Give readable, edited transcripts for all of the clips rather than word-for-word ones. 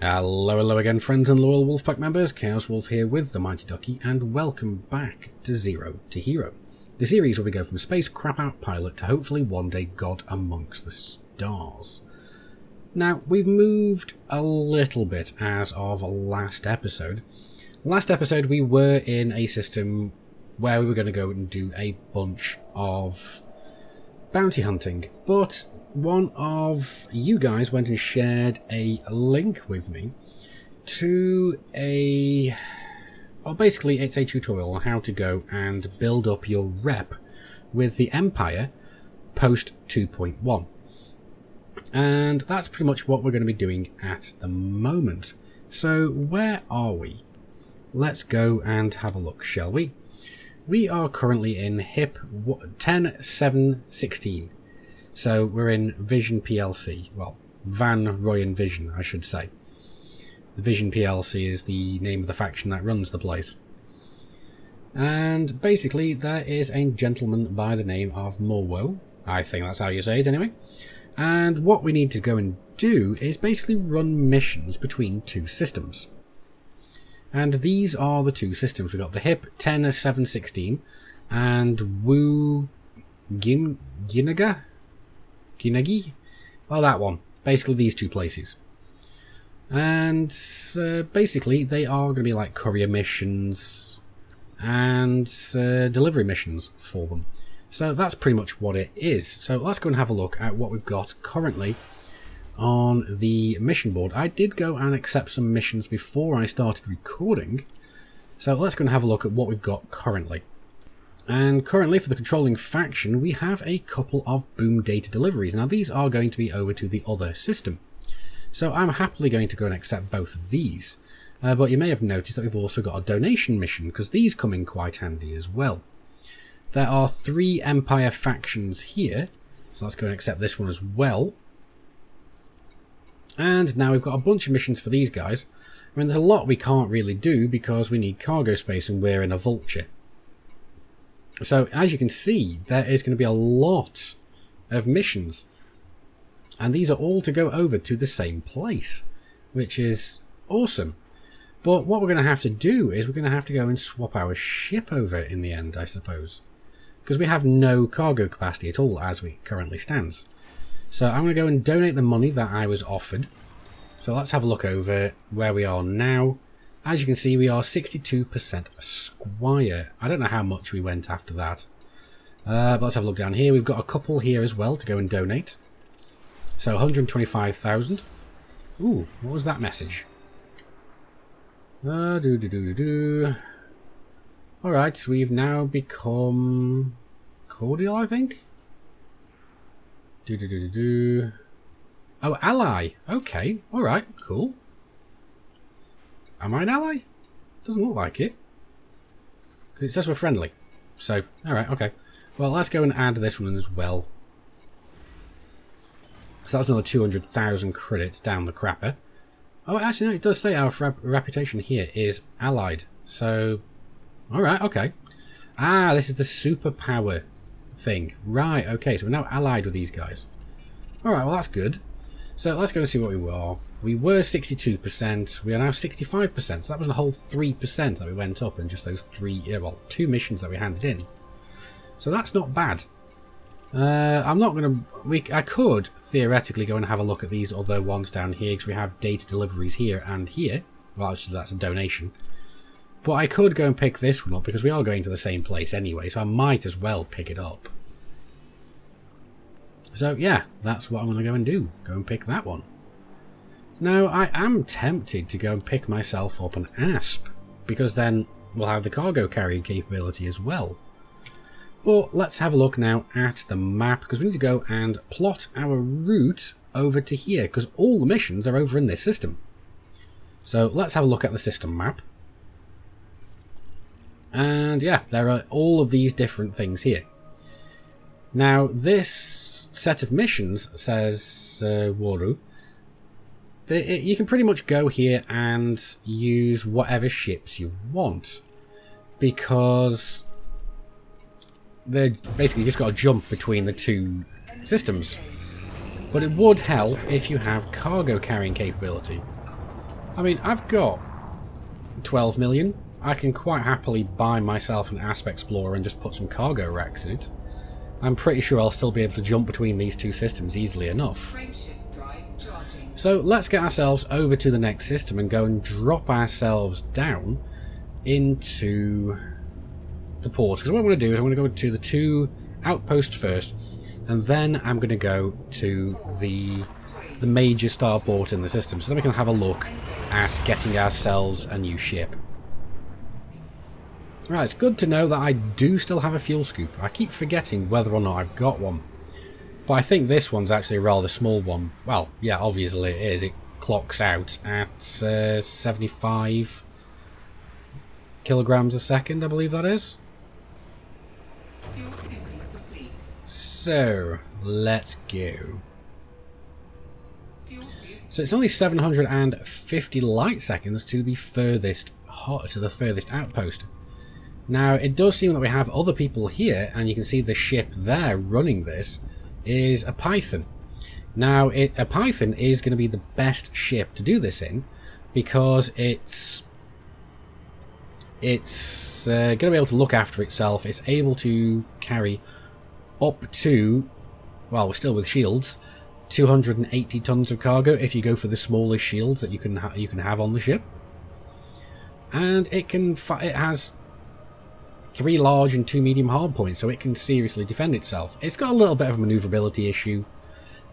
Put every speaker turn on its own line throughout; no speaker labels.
Hello again, friends and loyal Wolfpack members. Chaos Wolf here with the Mighty Ducky, and welcome back to Zero to Hero, the series where we go from space crap-out pilot to hopefully one day God amongst the stars. Now, we've moved a little bit as of last episode. Last episode we were in a system where we were going to go and do a bunch of bounty hunting, but one of you guys went and shared a link with me to basically it's a tutorial on how to go and build up your rep with the Empire post 2.1. And that's pretty much what we're going to be doing at the moment. So where are we? Let's go and have a look, shall we? We are currently in HIP 10716. So we're in Vision PLC. Well, Van Royen Vision, I should say. The Vision PLC is the name of the faction that runs the place. And basically there is a gentleman by the name of Norwo. I think that's how you say it anyway. And what we need to go and do is basically run missions between two systems. And these are the two systems. We've got the HIP 10716 and Wu Ginagi? Well, that one. Basically these two places. And basically they are going to be like courier missions and delivery missions for them. So that's pretty much what it is. So let's go and have a look at what we've got currently on the mission board. I did go and accept some missions before I started recording. So let's go and have a look at what we've got currently. And currently for the controlling faction we have a couple of boom data deliveries. Now these are going to be over to the other system. So I'm happily going to go and accept both of these. But you may have noticed that we've also got a donation mission, because these come in quite handy as well. There are 3 Empire factions here. So let's go and accept this one as well. And now we've got a bunch of missions for these guys. I mean, there's a lot we can't really do because we need cargo space and we're in a vulture. So, as you can see, there is going to be a lot of missions. And these are all to go over to the same place, which is awesome. But what we're going to have to do is we're going to have to go and swap our ship over in the end, I suppose. Because we have no cargo capacity at all as we currently stands. So I'm going to go and donate the money that I was offered. So let's have a look over where we are now. As you can see, we are 62% Squire. I don't know how much we went after that. But let's have a look down here. We've got a couple here as well to go and donate. So 125,000. Ooh, what was that message? Alright, we've now become cordial, I think. Oh, ally. Okay, alright, cool. Am I an ally? Doesn't look like it. Because it says we're friendly. So, alright, okay. Well, let's go and add this one as well. So that was another 200,000 credits down the crapper. Oh, actually, no, it does say our reputation here is allied. So, alright, okay. Ah, this is the superpower thing. Right, okay, so we're now allied with these guys. Alright, well, that's good. So let's go and see what we were. We were 62%, we are now 65%, so that was a whole 3% that we went up in just those 2 missions that we handed in. So that's not bad. I'm not going to... I could theoretically go and have a look at these other ones down here, because we have data deliveries here and here. Well, actually that's a donation. But I could go and pick this one up, because we are going to the same place anyway, so I might as well pick it up. So yeah, that's what I'm going to go and do. Go and pick that one. Now, I am tempted to go and pick myself up an ASP, because then we'll have the cargo carrying capability as well. But let's have a look now at the map, because we need to go and plot our route over to here, because all the missions are over in this system. So let's have a look at the system map. And yeah, there are all of these different things here. Now, this set of missions, says Waru, you can pretty much go here and use whatever ships you want, because they're basically just got to jump between the two systems. But it would help if you have cargo carrying capability. I mean, I've got 12 million. I can quite happily buy myself an Asp Explorer and just put some cargo racks in it. I'm pretty sure I'll still be able to jump between these two systems easily enough. So let's get ourselves over to the next system and go and drop ourselves down into the port. Because what I'm going to do is I'm going to go to the 2 outposts first, and then I'm going to go to the major starport in the system, so then we can have a look at getting ourselves a new ship. Right, it's good to know that I do still have a fuel scoop. I keep forgetting whether or not I've got one. But I think this one's actually a rather small one. Well, yeah, obviously it is. It clocks out at 75 kilograms a second, I believe that is.
Fuel scooping complete.
So, let's go. So it's only 750 light seconds to the furthest outpost. Now, it does seem that we have other people here, and you can see the ship there running this is a Python. Now, a Python is going to be the best ship to do this in, because it's going to be able to look after itself. It's able to carry up to, well, we're still with shields, 280 tons of cargo if you go for the smallest shields that you can have on the ship. And it has 3 large and 2 medium hard points, so it can seriously defend itself. It's got a little bit of a maneuverability issue,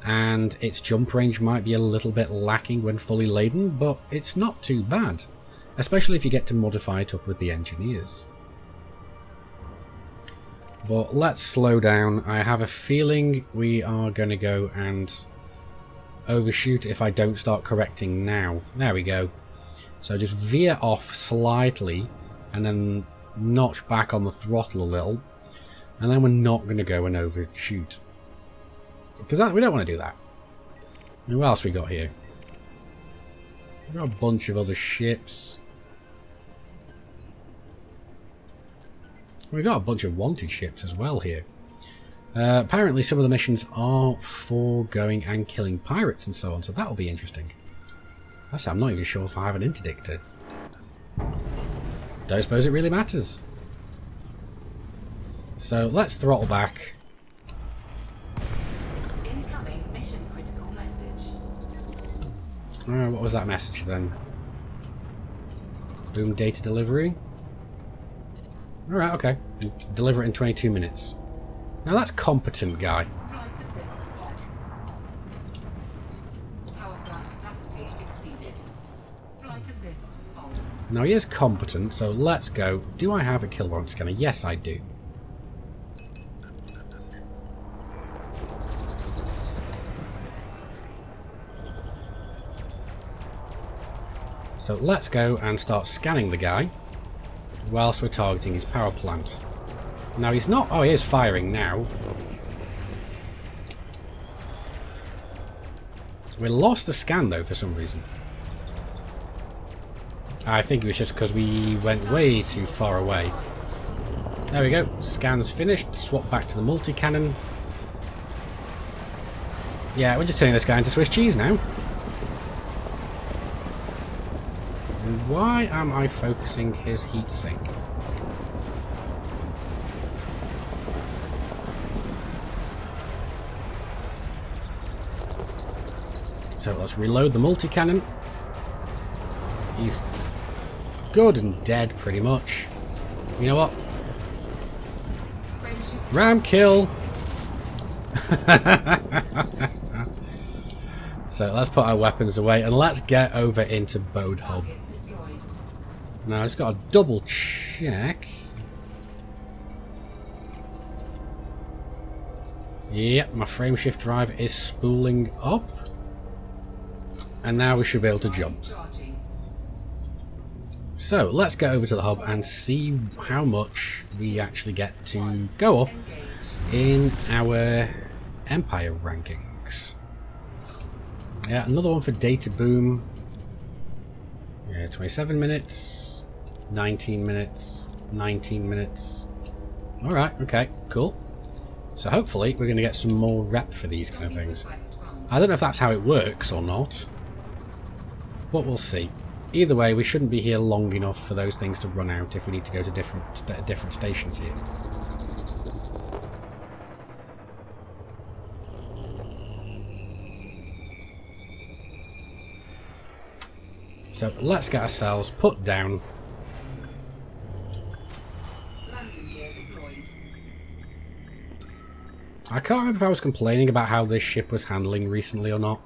and its jump range might be a little bit lacking when fully laden, but it's not too bad, especially if you get to modify it up with the engineers. But let's slow down. I have a feeling we are going to go and overshoot if I don't start correcting now. There we go. So just veer off slightly and then notch back on the throttle a little, and then we're not going to go and overshoot, because we don't want to do that. I mean, what else we got here? We've got a bunch of other ships. We've got a bunch of wanted ships as well here. Apparently some of the missions are for going and killing pirates and so on, so that'll be interesting. Actually, I'm not even sure if I have an interdictor. Don't suppose it really matters. So let's throttle back.
Incoming mission critical message.
What was that message then? Boom data delivery. Alright, okay. Deliver it in 22 minutes. Now that's competent, guy.
Flight assist off. Power plant capacity exceeded. Flight assist on.
Now he is competent, so let's go. Do I have a kill warrant scanner? Yes, I do. So let's go and start scanning the guy whilst we're targeting his power plant. Now he's not... Oh, he is firing now. We lost the scan though for some reason. I think it was just because we went way too far away. There we go. Scan's finished. Swap back to the multi-cannon. Yeah, we're just turning this guy into Swiss cheese now. And why am I focusing his heat sink? So let's reload the multi-cannon. He's good and dead, pretty much. You know what? Ram kill! So let's put our weapons away and let's get over into Bode Hub. Now I just got to double check. Yep, my frameshift drive is spooling up. And now we should be able to jump. So let's get over to the hub and see how much we actually get to go up in our Empire rankings. Yeah, another one for data boom. Yeah, 27 minutes, 19 minutes, 19 minutes. Alright, okay, cool. So hopefully we're going to get some more rep for these kind of things. I don't know if that's how it works or not, but we'll see. either way, we shouldn't be here long enough for those things to run out if we need to go to different stations here. So let's get ourselves put down.
Landing gear deployed.
I can't remember if I was complaining about how this ship was handling recently or not,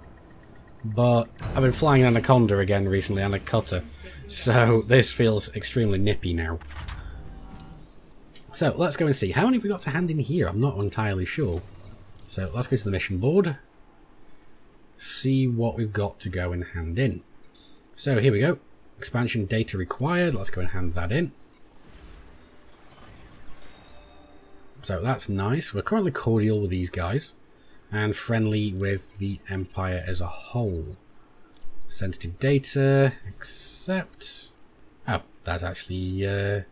but I've been flying an Anaconda again recently and a cutter, so this feels extremely nippy now. So let's go and see. How many have we got to hand in here? I'm not entirely sure. So let's go to the mission board, see what we've got to go and hand in. So here we go. Expansion data required. Let's go and hand that in. So that's nice. We're currently cordial with these guys and friendly with the Empire as a whole. Sensitive data, accept. Oh, that's actually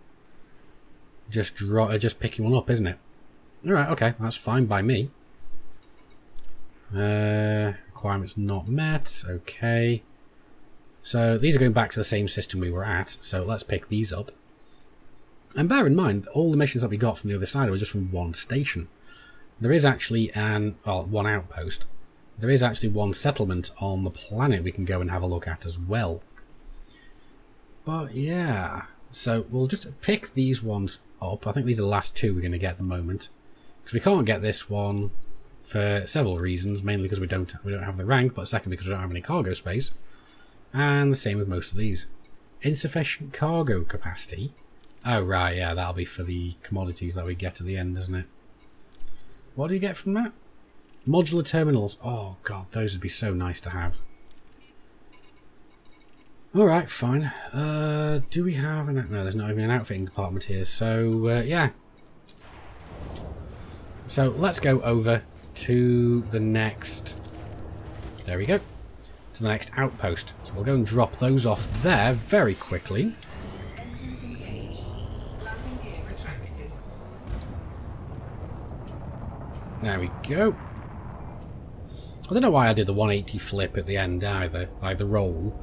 just picking one up, isn't it? Alright, okay, that's fine by me. Requirements not met, okay. So these are going back to the same system we were at, so let's pick these up. And bear in mind, all the missions that we got from the other side were just from one station. There is actually one outpost. There is actually one settlement on the planet we can go and have a look at as well. But yeah, so we'll just pick these ones up. I think these are the last two we're going to get at the moment, because we can't get this one for several reasons, mainly because we don't have the rank, but second because we don't have any cargo space. And the same with most of these. Insufficient cargo capacity. Oh right, yeah, that'll be for the commodities that we get at the end, isn't it? What do you get from that? Modular terminals. Oh god, those would be so nice to have. Alright, fine. Do we have an... No, there's not even an outfitting department here, so yeah. So let's go over to the next... There we go. To the next outpost. So we'll go and drop those off there very quickly.
Engines engaged. Landing gear retracted.
There we go. I don't know why I did the 180 flip at the end either, like the roll.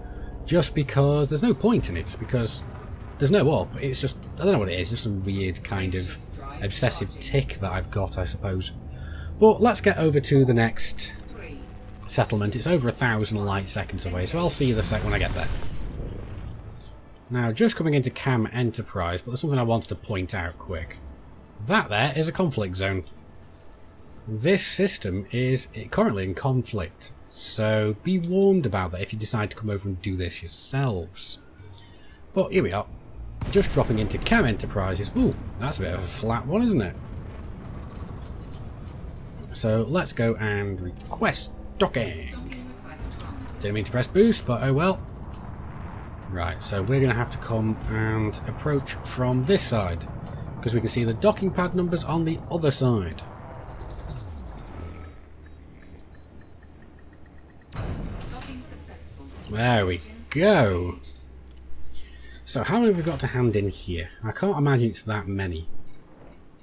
Just because there's no point in it, because there's no up. It's just, I don't know what it is, just some weird kind of obsessive tick that I've got, I suppose. But let's get over to the next settlement. It's over 1,000 light seconds away, so I'll see you the sec when I get there. Now, just coming into Cam Enterprise, but there's something I wanted to point out quick. That there is a conflict zone. This system is currently in conflict, so be warned about that if you decide to come over and do this yourselves. But here we are, just dropping into Cam Enterprises. Ooh, that's a bit of a flat one, isn't it? So let's go and request docking. Didn't mean to press boost, but oh well. Right, so we're going to have to come and approach from this side, because we can see the docking pad numbers on the other side. There we go. So how many have we got to hand in here? I can't imagine it's that many.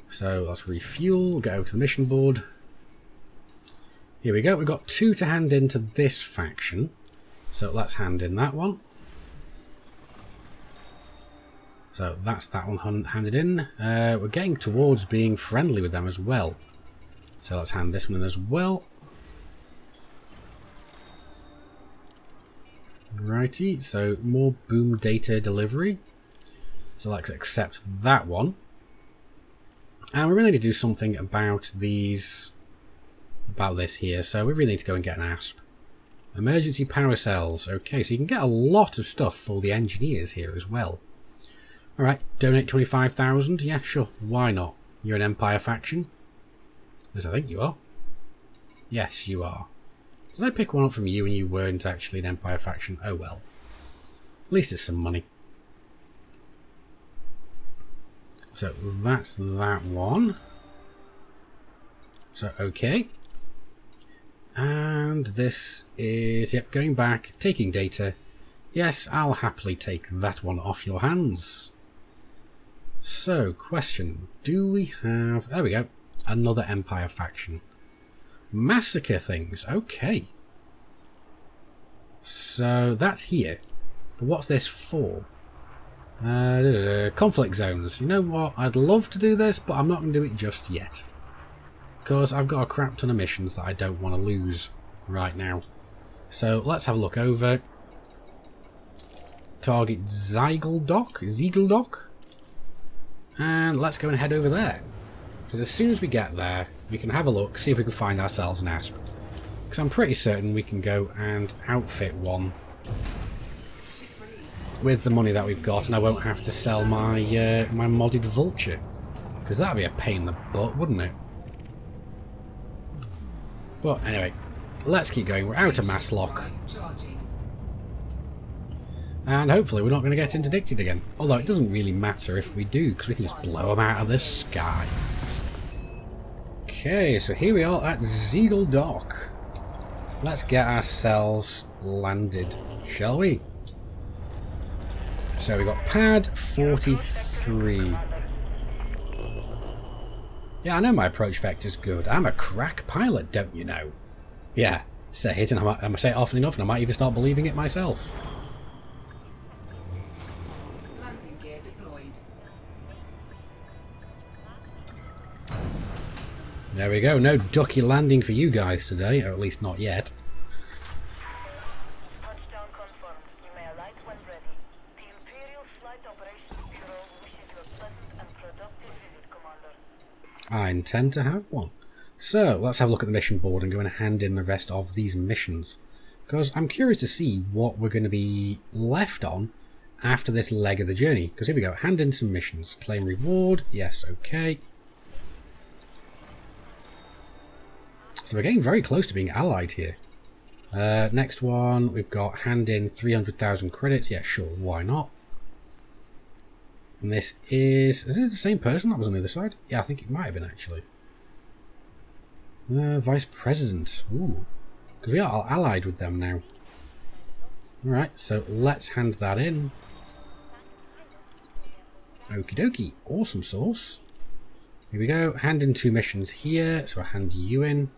So let's refuel, go over to the mission board. Here we go, we've got 2 to hand in to this faction. So let's hand in that one. So that's that one handed in. We're getting towards being friendly with them as well. So let's hand this one in as well. Righty, so more boom data delivery. So let's accept that one. And we really need to do something about these, about this here. So we really need to go and get an ASP. Emergency power cells. Okay, so you can get a lot of stuff for the engineers here as well. Alright, donate 25,000. Yeah, sure, why not? You're an Empire faction? As I think you are. Yes, you are. Did I pick one up from you and you weren't actually an Empire faction? Oh well. At least it's some money. So that's that one. So okay. And this is, yep, going back, taking data. Yes, I'll happily take that one off your hands. So, question. Do we have... There we go. Another Empire faction. Massacre things. Okay. So, that's here. But what's this for? Conflict zones. You know what? I'd love to do this, but I'm not going to do it just yet. Because I've got a crap ton of missions that I don't want to lose right now. So let's have a look over. Target Ziegeldock. And let's go and head over there. Because as soon as we get there, we can have a look, see if we can find ourselves an ASP. Because I'm pretty certain we can go and outfit one with the money that we've got, and I won't have to sell my my modded Vulture. Because that'd be a pain in the butt, wouldn't it? But anyway, let's keep going. We're out of mass lock. And hopefully we're not going to get interdicted again. Although it doesn't really matter if we do, because we can just blow them out of the sky. Okay, so here we are at Ziegeldock. Let's get ourselves landed, shall we? So we got pad 43. Yeah, I know my approach vector's good. I'm a crack pilot, don't you know? Yeah, say it, and I say it often enough, and I might even start believing it myself.
Landing gear deployed.
There we go. No ducky landing for you guys today, or at least not yet.
Touchdown confirmed. You may alight when ready. The Imperial Flight Operations Bureau wishes you a pleasant and productive visit, Commander.
I intend to have one. So, let's have a look at the mission board and go and hand in the rest of these missions. Because I'm curious to see what we're going to be left on after this leg of the journey. Because here we go. Hand in some missions. Claim reward. Yes, okay. So we're getting very close to being allied here. Next one, we've got hand in 300,000 credits. Yeah, sure, why not? And this is this the same person that was on the other side? Yeah, I think it might have been actually. Vice President. Ooh. Because we are allied with them now. Alright, so let's hand that in. Okie dokie. Awesome sauce. Here we go. Hand in 2 missions here. So I'll hand you in.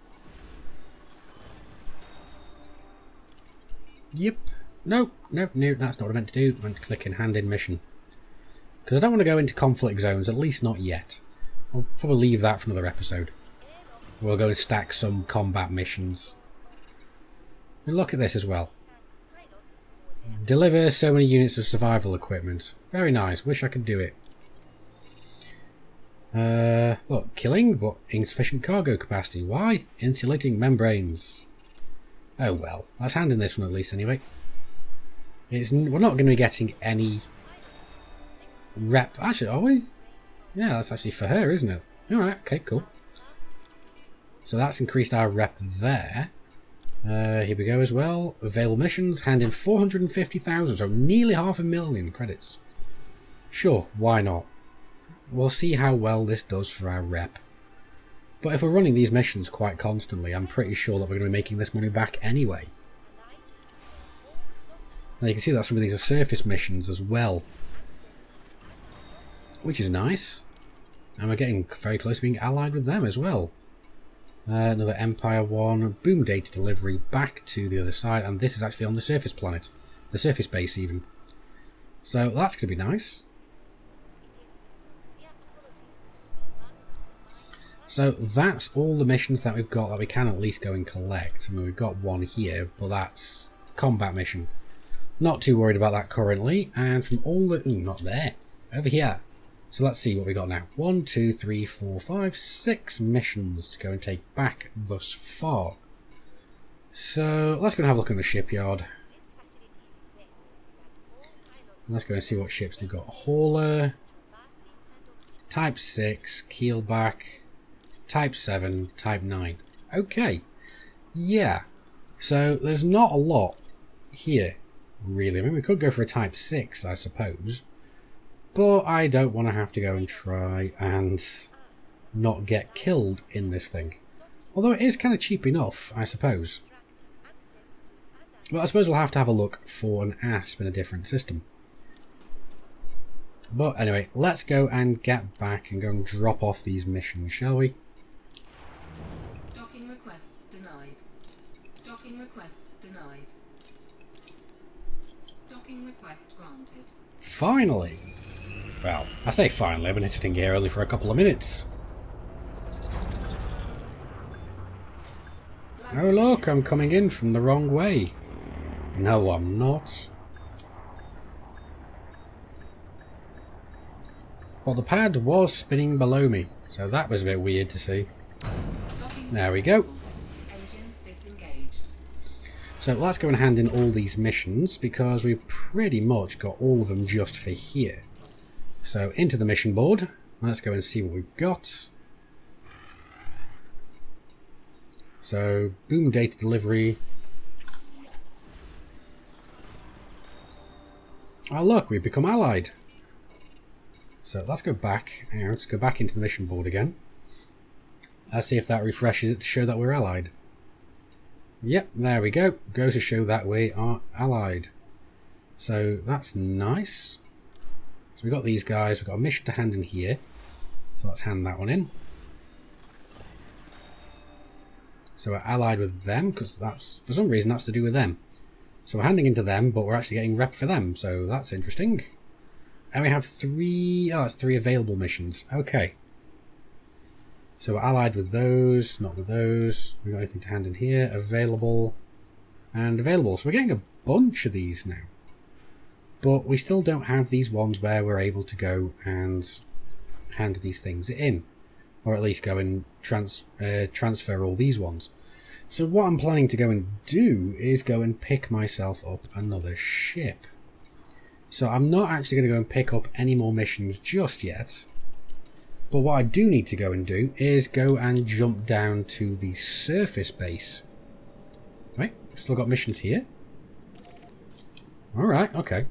Yep. No, that's not what I meant to do. I meant to click in hand in mission. Because I don't want to go into conflict zones, at least not yet. I'll probably leave that for another episode. We'll go and stack some combat missions. And look at this as well. Deliver so many units of survival equipment. Very nice. Wish I could do it. Look, killing, but insufficient cargo capacity. Why? Insulating membranes. Oh well, let's hand in this one at least anyway. We're not going to be getting any rep. Actually, are we? Yeah, that's actually for her, isn't it? Alright, okay, cool. So that's increased our rep there. Here we go as well. Available missions, hand in 450,000, so nearly 500,000 credits. Sure, why not? We'll see how well this does for our rep. But if we're running these missions quite constantly, I'm pretty sure that we're going to be making this money back anyway. Now you can see that some of these are surface missions as well. Which is nice. And we're getting very close to being allied with them as well. Another Empire one. Boom data delivery back to the other side. And this is actually on the surface planet. The surface base even. So that's going to be nice. So that's all the missions that we've got that we can at least go and collect. I mean, we've got one here, but that's combat mission. Not too worried about that currently. And from all the... Ooh, not there. Over here. So let's see what we got now. 1, 2, 3, 4, 5, 6 missions to go and take back thus far. So let's go and have a look in the shipyard. Let's go and see what ships they've got. Hauler. Type 6. Keelback. Type 7, Type 9. Okay. Yeah. So there's not a lot here, really. I mean, we could go for a Type 6, I suppose. But I don't want to have to go and try and not get killed in this thing. Although it is kind of cheap enough, I suppose. Well, I suppose we'll have to have a look for an ASP in a different system. But anyway, let's go and get back and go and drop off these missions, shall we?
Docking request denied. Docking request denied. Docking Landing request granted.
Finally! Well, I say finally, I've been sitting here only for a couple of minutes. Oh look, I'm coming in from the wrong way. No, I'm not. Well, the pad was spinning below me, so that was a bit weird to see. There we go.
Engines disengaged.
So let's go and hand in all these missions, because we've pretty much got all of them just for here. So into the mission board, let's go and see what we've got. So, boom data delivery. Oh look, we've become allied. So let's go back. Hang on, let's go back into the mission board again. Let's see if that refreshes it to show that we're allied. Yep, there we go. Goes to show that we are allied. So that's nice. So we've got these guys. We've got a mission to hand in here. So let's hand that one in. So we're allied with them, because that's, for some reason, that's to do with them. So we're handing into them, but we're actually getting rep for them. So that's interesting. And we have three, oh, that's 3 available missions. Okay. So we're allied with those, not with those. We got anything to hand in here? Available and available. So we're getting a bunch of these now. But we still don't have these ones where we're able to go and hand these things in. Or at least go and transfer all these ones. So what I'm planning to go and do is go and pick myself up another ship. So I'm not actually going to go and pick up any more missions just yet. But what I do need to go and do is go and jump down to the surface base. Right, still got missions here. Alright, okay.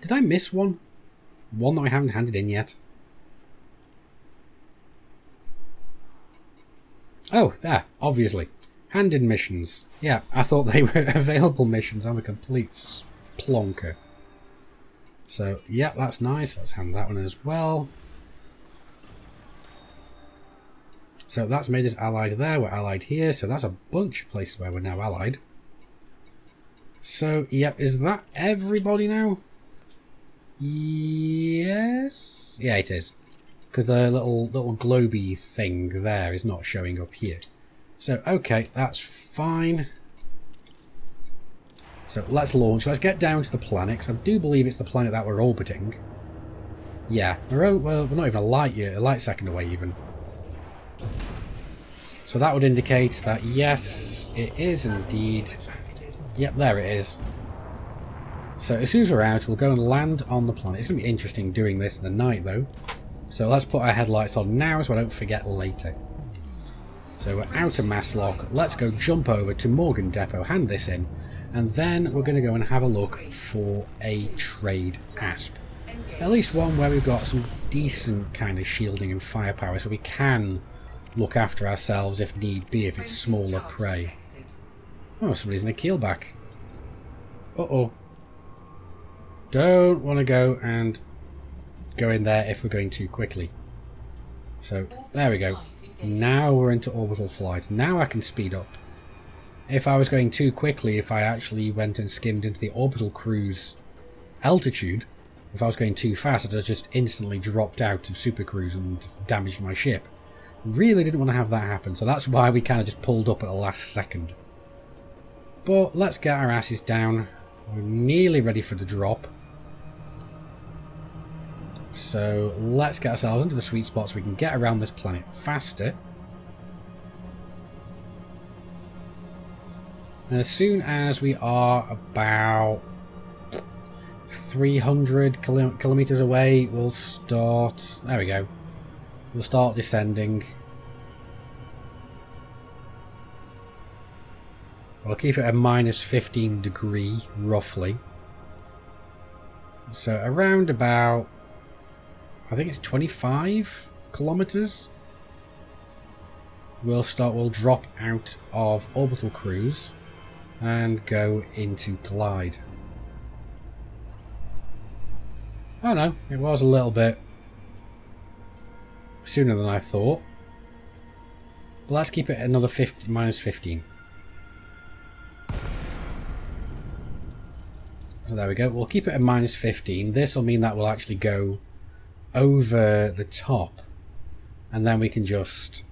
Did I miss one? One that I haven't handed in yet? Oh, there, obviously. Hand in missions. Yeah, I thought they were available missions. I'm a complete plonker. So, yeah, that's nice. Let's hand that one as well. So that's made us allied there. We're allied here. So that's a bunch of places where we're now allied. So, yep, is that everybody now? Yes. Yeah, it is. Because the little globy thing there is not showing up here. So, okay, that's fine. So, let's launch. Let's get down to the planet, because I do believe it's the planet that we're orbiting. Yeah, well, we're not even a light second away even. So that would indicate that, yes, it is indeed. Yep, there it is. So, as soon as we're out, we'll go and land on the planet. It's going to be interesting doing this in the night, though. So let's put our headlights on now so I don't forget later. So we're out of mass lock. Let's go jump over to Morgan Depot, hand this in, and then we're going to go and have a look for a trade asp. At least one where we've got some decent kind of shielding and firepower so we can look after ourselves if need be, if it's smaller prey. Oh, somebody's in a keelback. Uh-oh. Don't want to go and go in there if we're going too quickly. So, there we go. Now we're into orbital flight. Now I can speed up. If I was going too quickly, if I actually went and skimmed into the orbital cruise altitude, if I was going too fast, I'd have just instantly dropped out of super cruise and damaged my ship. Really didn't want to have that happen, so that's why we kind of just pulled up at the last second. But let's get our asses down. We're nearly ready for the drop. So let's get ourselves into the sweet spot so we can get around this planet faster. And as soon as we are about 300 kilometers away, we'll start... There we go. We'll start descending. We'll keep it at minus 15 degree, roughly. So around about... I think it's 25 kilometers. We'll drop out of orbital cruise and go into glide. Oh no, it was a little bit sooner than I thought. But let's keep it another minus 15. So there we go. We'll keep it at -15. This will mean that we'll actually go over the top. And then we can just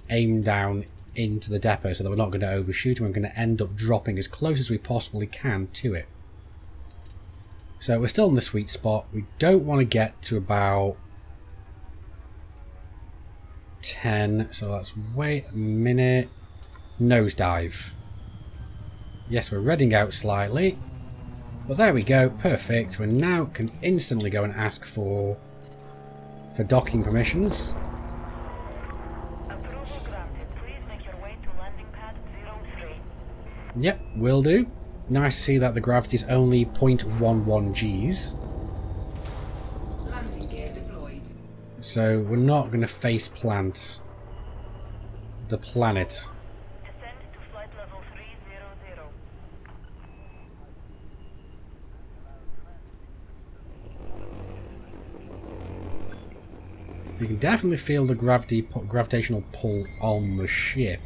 aim down into the depot so that we're not going to overshoot and we're going to end up dropping as close as we possibly can to it. So we're still in the sweet spot. We don't want to get to about 10. So let's wait a minute. Nosedive. Yes, we're redding out slightly. But there we go. Perfect. We now can instantly go and ask for docking permissions.
Approval granted. Please make your way to landing pad 03.
Yep, will do. Nice to see that the gravity is only 0.11 Gs.
Landing gear deployed.
So we're not going to face plant the planet.
Descend to flight level 300.
You can definitely feel the gravitational pull on the ship.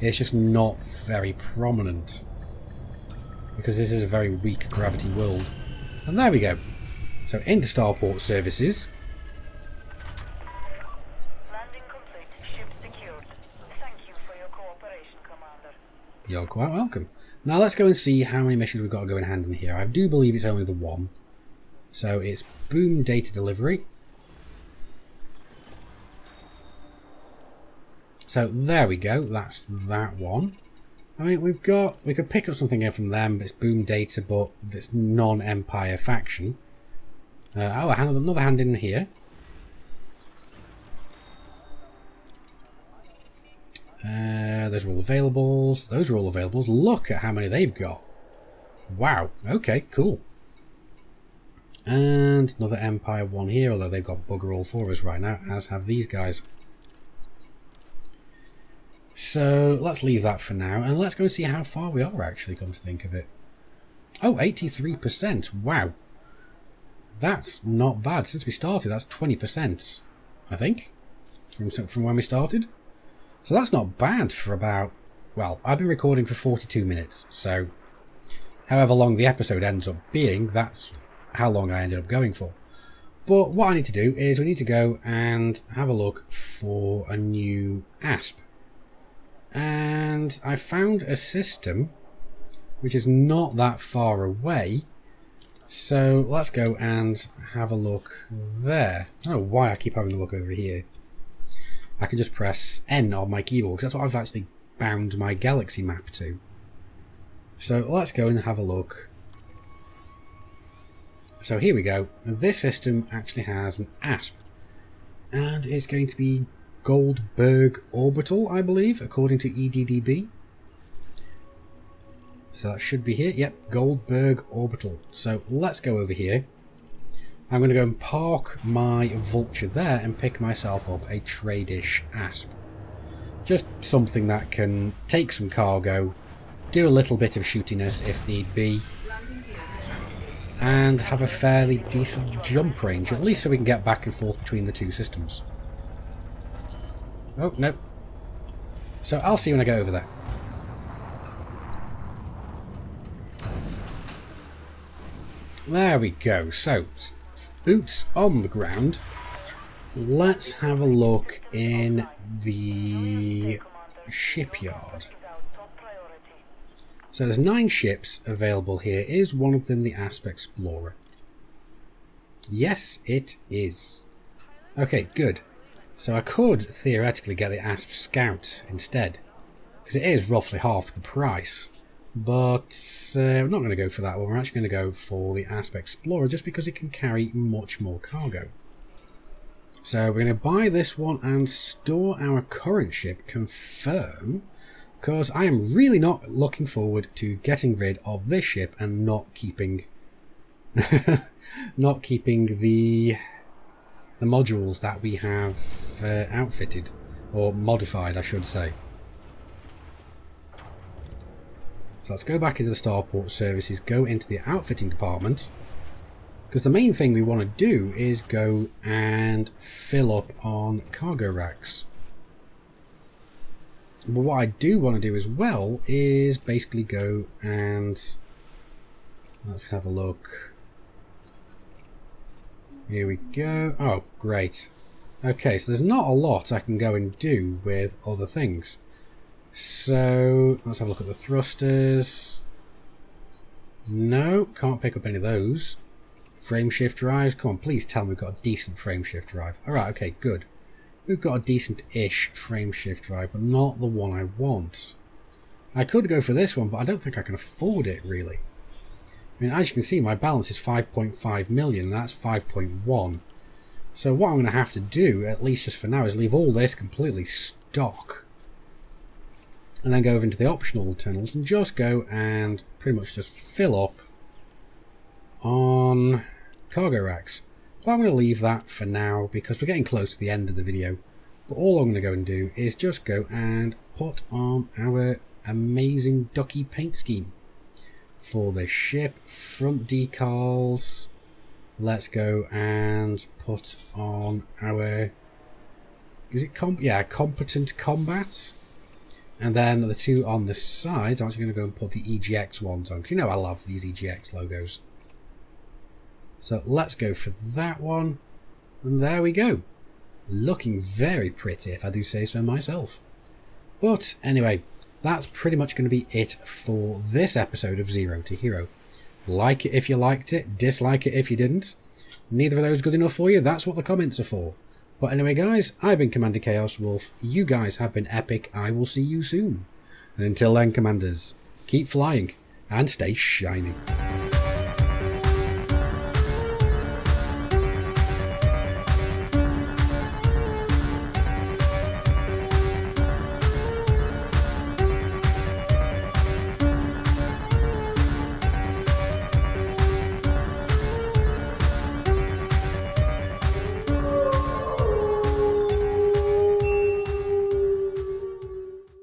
It's just not very prominent, because this is a very weak gravity world. And there we go. So into starport services.
Landing complete. Ship secured. Thank you for your cooperation, Commander.
You're quite welcome. Now let's go and see how many missions we've got to go in hand in here. I do believe it's only the one. So it's boom data delivery. So there we go. That's that one. I mean, we could pick up something here from them, but it's boom data, but it's non-Empire faction. Oh, another hand in here. Those are all availables. Those are all availables. Look at how many they've got. Wow. Okay, cool. And another Empire one here, although they've got bugger all for us right now, as have these guys. So let's leave that for now, and let's go and see how far we are actually, come to think of it. Oh, 83%. Wow. That's not bad. Since we started, that's 20%, I think, from when we started. So that's not bad for about, well, I've been recording for 42 minutes, so however long the episode ends up being, that's how long I ended up going for. But what I need to do is we need to go and have a look for a new ASP. And I found a system which is not that far away. So let's go and have a look there. I don't know why I keep having a look over here. I can just press N on my keyboard because that's what I've actually bound my galaxy map to. So let's go and have a look. So here we go. This system actually has an ASP. And it's going to be Goldberg Orbital, I believe, according to EDDB. So that should be here. Yep, Goldberg Orbital. So let's go over here. I'm going to go and park my Vulture there and pick myself up a trade-ish ASP. Just something that can take some cargo, do a little bit of shootiness if need be, and have a fairly decent jump range, at least so we can get back and forth between the two systems. Oh, no. So I'll see you when I get over there. There we go. So, boots on the ground. Let's have a look in the shipyard. So there's 9 ships available here. Is one of them the ASP Explorer? Yes, it is. Okay, good. So I could theoretically get the ASP Scout instead, because it is roughly half the price. But we're not going to go for that one. We're actually going to go for the ASP Explorer just because it can carry much more cargo. So we're going to buy this one and store our current ship, confirm, because I am really not looking forward to getting rid of this ship and not keeping the modules that we have outfitted, or modified I should say. So let's go back into the starport services, go into the outfitting department, because the main thing we want to do is go and fill up on cargo racks. But what I do want to do as well is basically go and Let's have a look. Here we go. Oh, great. Okay, so there's not a lot I can go and do with other things. So, let's have a look at the thrusters. No, can't pick up any of those. Frame shift drives. Come on, please tell me we've got a decent frame shift drive. Alright, okay, good. We've got a decent-ish frame shift drive, but not the one I want. I could go for this one, but I don't think I can afford it, really. I mean, as you can see, my balance is 5.5 million, and that's 5.1. So what I'm going to have to do, at least just for now, is leave all this completely stock. And then go over into the optional internals and just go and pretty much just fill up on cargo racks. But I'm going to leave that for now because we're getting close to the end of the video. But all I'm going to go and do is just go and put on our amazing Ducky paint scheme for the ship. Front decals. Let's go and put on our, is it competent combat? And then the two on the sides, I'm actually going to go and put the EGX ones on, because you know I love these EGX logos. So let's go for that one, and there we go. Looking very pretty, if I do say so myself. But anyway, that's pretty much going to be it for this episode of Zero to Hero. Like it if you liked it, dislike it if you didn't. Neither of those good enough for you, that's what the comments are for. But anyway guys, I've been Commander Chaos Wolf, you guys have been epic, I will see you soon. And until then, Commanders, keep flying and stay shiny.